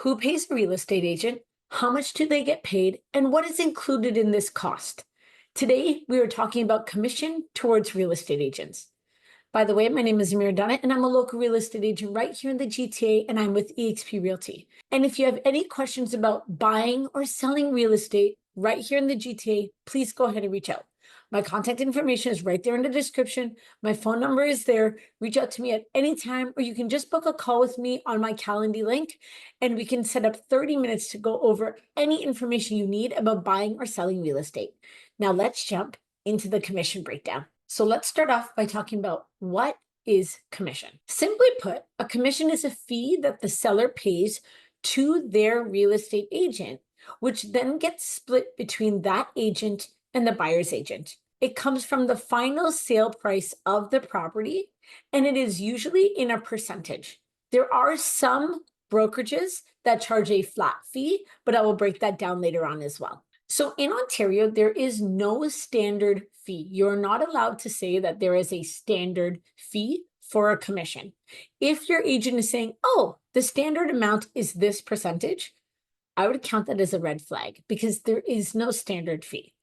Who pays a real estate agent? How much do they get paid? And what is included in this cost? Today, we are talking about commission towards real estate agents. By the way, my name is Zamira Dunnet, and I'm a local real estate agent right here in the GTA, and I'm with eXp Realty. And if you have any questions about buying or selling real estate right here in the GTA, please go ahead and reach out. My contact information is right there in the description. My phone number is there. Reach out to me at any time, or you can just book a call with me on my Calendly link, and we can set up 30 minutes to go over any information you need about buying or selling real estate. Now let's jump into the commission breakdown. So let's start off by talking about what is commission. Simply put, a commission is a fee that the seller pays to their real estate agent, which then gets split between that agent and the buyer's agent. It comes from the final sale price of the property, and it is usually in a percentage. There are some brokerages that charge a flat fee, but I will break that down later on as well. So in Ontario, there is no standard fee. You're not allowed to say that there is a standard fee for a commission. If your agent is saying, oh, the standard amount is this percentage, I would count that as a red flag because there is no standard fee.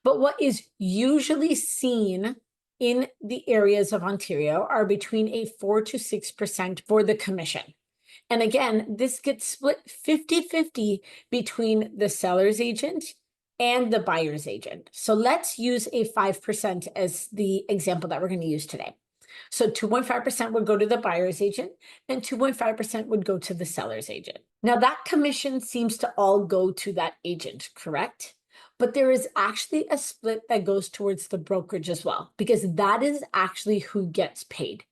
But what is usually seen in the areas of Ontario are between a 4 to 6% for the commission. And again, this gets split 50-50 between the seller's agent and the buyer's agent. So let's use a 5% as the example that we're going to use today. So 2.5% would go to the buyer's agent and 2.5% would go to the seller's agent. Now that commission seems to all go to that agent, correct? But there is actually a split that goes towards the brokerage as well, because that is actually who gets paid.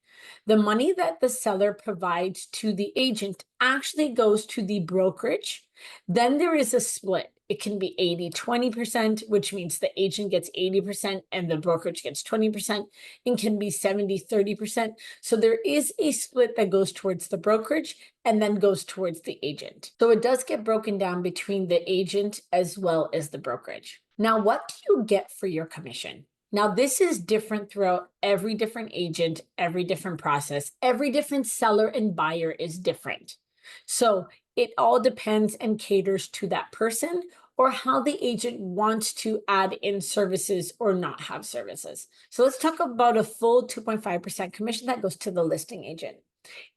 The money that the seller provides to the agent actually goes to the brokerage. Then there is a split. It can be 80-20%, which means the agent gets 80% and the brokerage gets 20%. It can be 70-30%. So there is a split that goes towards the brokerage and then goes towards the agent. So it does get broken down between the agent as well as the brokerage. Now, what do you get for your commission? Now, this is different throughout every different agent, every different process, every different seller and buyer is different. So it all depends and caters to that person or how the agent wants to add in services or not have services. So let's talk about a full 2.5% commission that goes to the listing agent.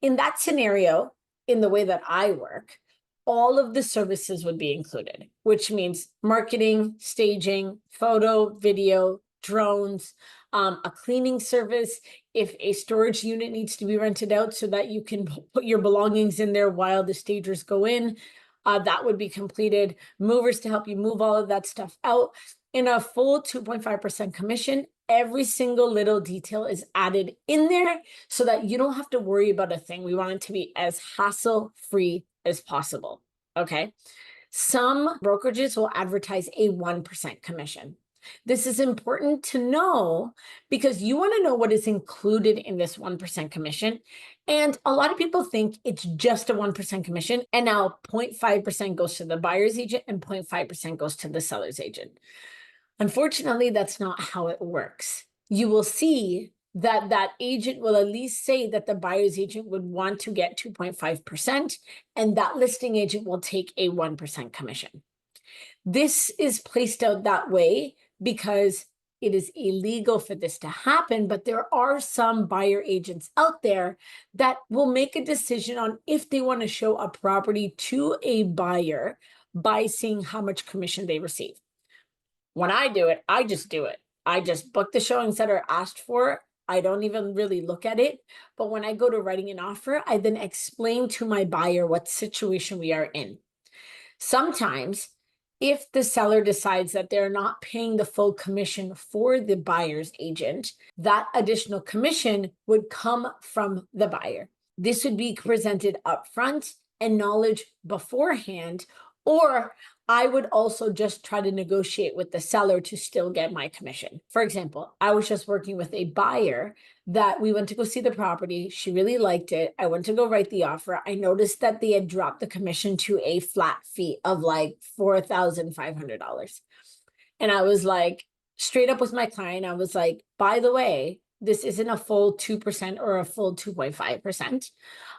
In that scenario, in the way that I work, all of the services would be included, which means marketing, staging, photo, video, drones, a cleaning service. If a storage unit needs to be rented out so that you can put your belongings in there while the stagers go in, that would be completed. Movers to help you move all of that stuff out. In a full 2.5% commission, every single little detail is added in there so that you don't have to worry about a thing. We want it to be as hassle-free as possible, okay? Some brokerages will advertise a 1% commission. This is important to know because you want to know what is included in this 1% commission. And a lot of people think it's just a 1% commission. And now 0.5% goes to the buyer's agent and 0.5% goes to the seller's agent. Unfortunately, that's not how it works. You will see that that agent will at least say that the buyer's agent would want to get 2.5%, and that listing agent will take a 1% commission. This is placed out that way because it is illegal for this to happen, but there are some buyer agents out there that will make a decision on if they want to show a property to a buyer by seeing how much commission they receive. When I do it, I just do it. I just book the showings that are asked for. I don't even really look at it. But when I go to writing an offer, I then explain to my buyer what situation we are in. Sometimes, if the seller decides that they're not paying the full commission for the buyer's agent, that additional commission would come from the buyer. This would be presented upfront and knowledge beforehand, or I would also just try to negotiate with the seller to still get my commission. For example, I was just working with a buyer that we went to go see the property. She really liked it. I went to go write the offer. I noticed that they had dropped the commission to a flat fee of like $4,500. And I was like, straight up with my client, I was like, by the way, this isn't a full 2% or a full 2.5%.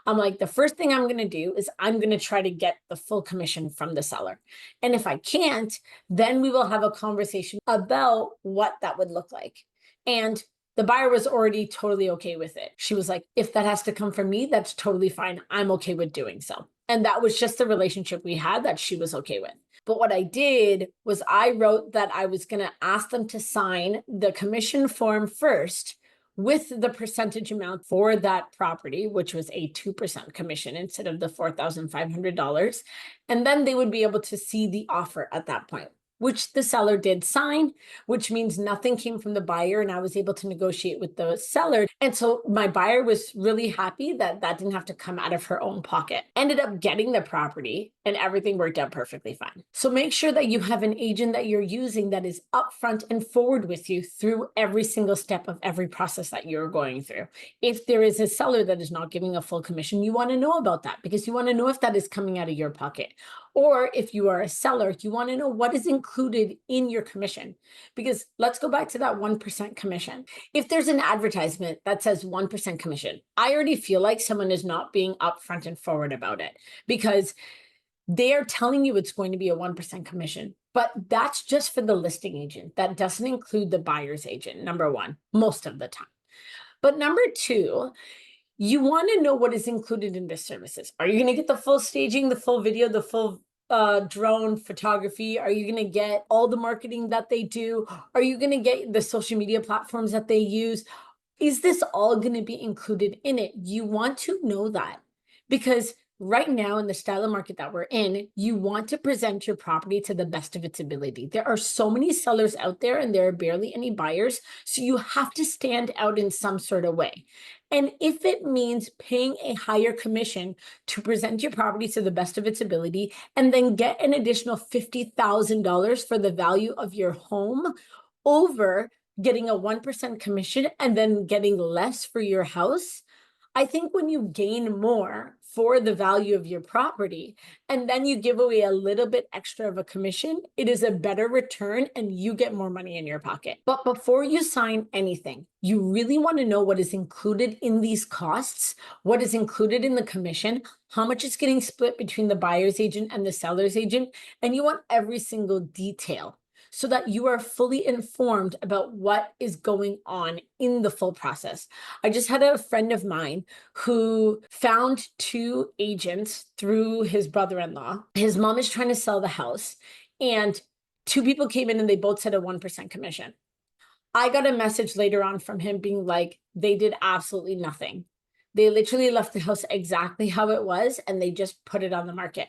I'm like, the first thing I'm going to do is I'm going to try to get the full commission from the seller. And if I can't, then we will have a conversation about what that would look like. And the buyer was already totally okay with it. She was like, if that has to come from me, that's totally fine. I'm okay with doing so. And that was just the relationship we had that she was okay with. But what I did was I wrote that I was going to ask them to sign the commission form first with the percentage amount for that property, which was a 2% commission instead of the $4,500. And then they would be able to see the offer at that point, which the seller did sign, which means nothing came from the buyer and I was able to negotiate with the seller. And so my buyer was really happy that that didn't have to come out of her own pocket. Ended up getting the property and everything worked out perfectly fine. So make sure that you have an agent that you're using that is upfront and forward with you through every single step of every process that you're going through. If there is a seller that is not giving a full commission, you want to know about that because you want to know if that is coming out of your pocket. Or if you are a seller, you want to know what is included in your commission. Because let's go back to that 1% commission. If there's an advertisement that says 1% commission, I already feel like someone is not being upfront and forward about it because they're telling you it's going to be a 1% commission. But that's just for the listing agent. That doesn't include the buyer's agent, number one, most of the time. But number two, you want to know what is included in the services. Are you going to get the full staging, the full video, the full drone photography? Are you going to get all the marketing that they do? Are you going to get the social media platforms that they use? Is this all going to be included in it? You want to know that because right now in the style of market that we're in, you want to present your property to the best of its ability. There are so many sellers out there and there are barely any buyers. So you have to stand out in some sort of way. And if it means paying a higher commission to present your property to the best of its ability and then get an additional $50,000 for the value of your home over getting a 1% commission and then getting less for your house, I think when you gain more for the value of your property and then you give away a little bit extra of a commission, it is a better return and you get more money in your pocket. But before you sign anything, you really want to know what is included in these costs, what is included in the commission, how much is getting split between the buyer's agent and the seller's agent, and you want every single detail so that you are fully informed about what is going on in the full process. I just had a friend of mine who found two agents through his brother-in-law. His mom is trying to sell the house, and two people came in and they both said a 1% commission. I got a message later on from him being like, they did absolutely nothing. They literally left the house exactly how it was, and they just put it on the market.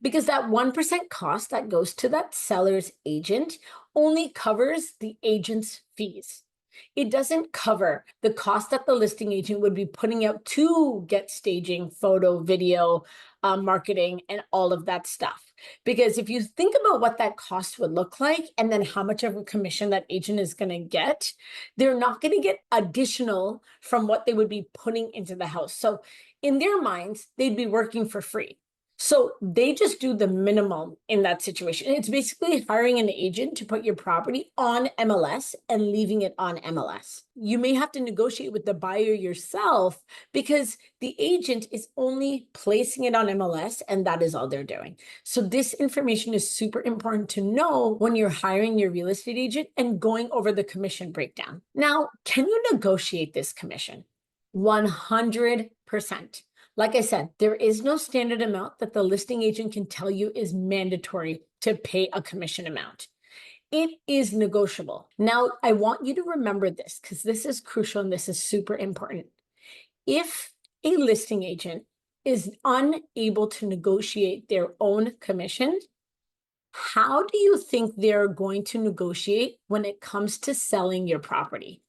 Because that 1% cost that goes to that seller's agent only covers the agent's fees. It doesn't cover the cost that the listing agent would be putting out to get staging, photo, video, marketing, and all of that stuff. Because if you think about what that cost would look like and then how much of a commission that agent is going to get, they're not going to get additional from what they would be putting into the house. So in their minds, they'd be working for free. So they just do the minimum in that situation. It's basically hiring an agent to put your property on MLS and leaving it on MLS. You may have to negotiate with the buyer yourself because the agent is only placing it on MLS and that is all they're doing. So this information is super important to know when you're hiring your real estate agent and going over the commission breakdown. Now, can you negotiate this commission? 100%. Like I said, there is no standard amount that the listing agent can tell you is mandatory to pay a commission amount. It is negotiable. Now, I want you to remember this because this is crucial and this is super important. If a listing agent is unable to negotiate their own commission, how do you think they're going to negotiate when it comes to selling your property?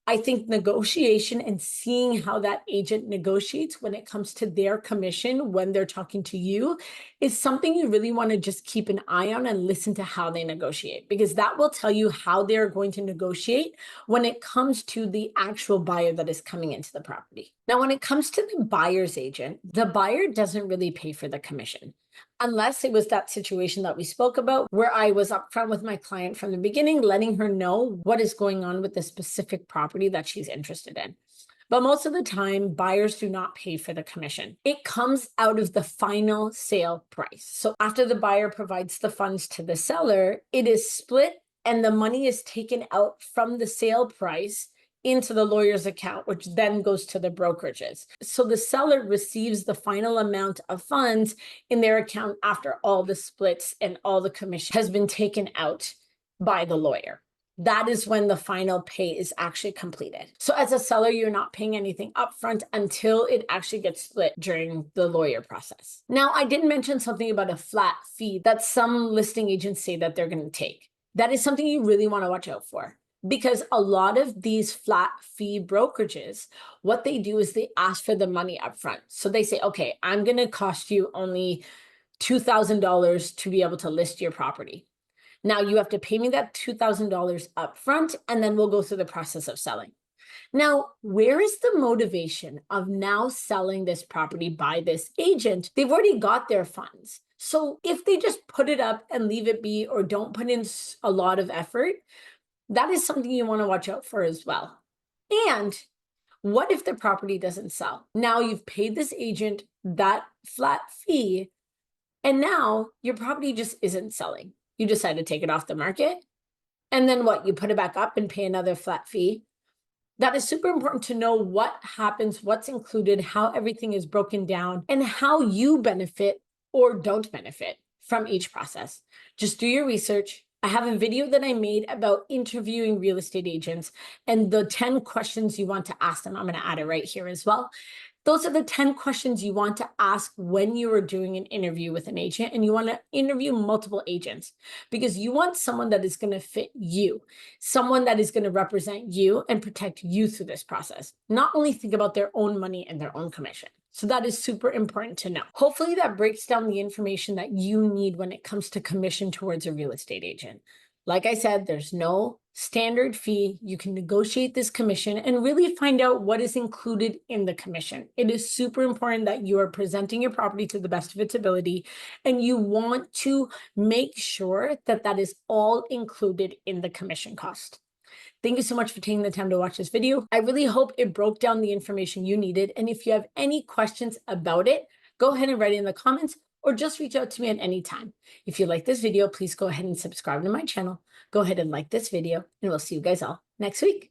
I think negotiation and seeing how that agent negotiates when it comes to their commission when they're talking to you is something you really want to just keep an eye on and listen to how they negotiate, because that will tell you how they're going to negotiate when it comes to the actual buyer that is coming into the property. Now, when it comes to the buyer's agent, the buyer doesn't really pay for the commission. unless it was that situation that we spoke about where I was upfront with my client from the beginning, letting her know what is going on with the specific property that she's interested in. But most of the time, buyers do not pay for the commission. It comes out of the final sale price. So after the buyer provides the funds to the seller, it is split and the money is taken out from the sale price into the lawyer's account, which then goes to the brokerages. So the seller receives the final amount of funds in their account after all the splits and all the commission has been taken out by the lawyer. That is when the final pay is actually completed. So as a seller, you're not paying anything upfront until it actually gets split during the lawyer process. Now, I did mention something about a flat fee that some listing agents say that they're going to take. That is something you really want to watch out for, because a lot of these flat fee brokerages, what they do is they ask for the money upfront. So they say, okay, I'm going to cost you only $2,000 to be able to list your property. Now you have to pay me that $2,000 upfront, and then we'll go through the process of selling. Now, where is the motivation of now selling this property by this agent? They've already got their funds. So if they just put it up and leave it be, or don't put in a lot of effort, that is something you want to watch out for as well. And what if the property doesn't sell? Now you've paid this agent that flat fee, and now your property just isn't selling. You decide to take it off the market. And then what? You put it back up and pay another flat fee. That is super important to know what happens, what's included, how everything is broken down, and how you benefit or don't benefit from each process. Just do your research. I have a video that I made about interviewing real estate agents and the 10 questions you want to ask them. I'm going to add it right here as well. Those are the 10 questions you want to ask when you are doing an interview with an agent, and you want to interview multiple agents because you want someone that is going to fit you, someone that is going to represent you and protect you through this process. Not only think about their own money and their own commission. So that is super important to know. Hopefully that breaks down the information that you need when it comes to commission towards a real estate agent. Like I said, there's no standard fee. You can negotiate this commission and really find out what is included in the commission. It is super important that you are presenting your property to the best of its ability, and you want to make sure that that is all included in the commission cost. Thank you so much for taking the time to watch this video. I really hope it broke down the information you needed. And if you have any questions about it, go ahead and write it in the comments, or just reach out to me at any time. If you like this video, please go ahead and subscribe to my channel. Go ahead and like this video, and we'll see you guys all next week.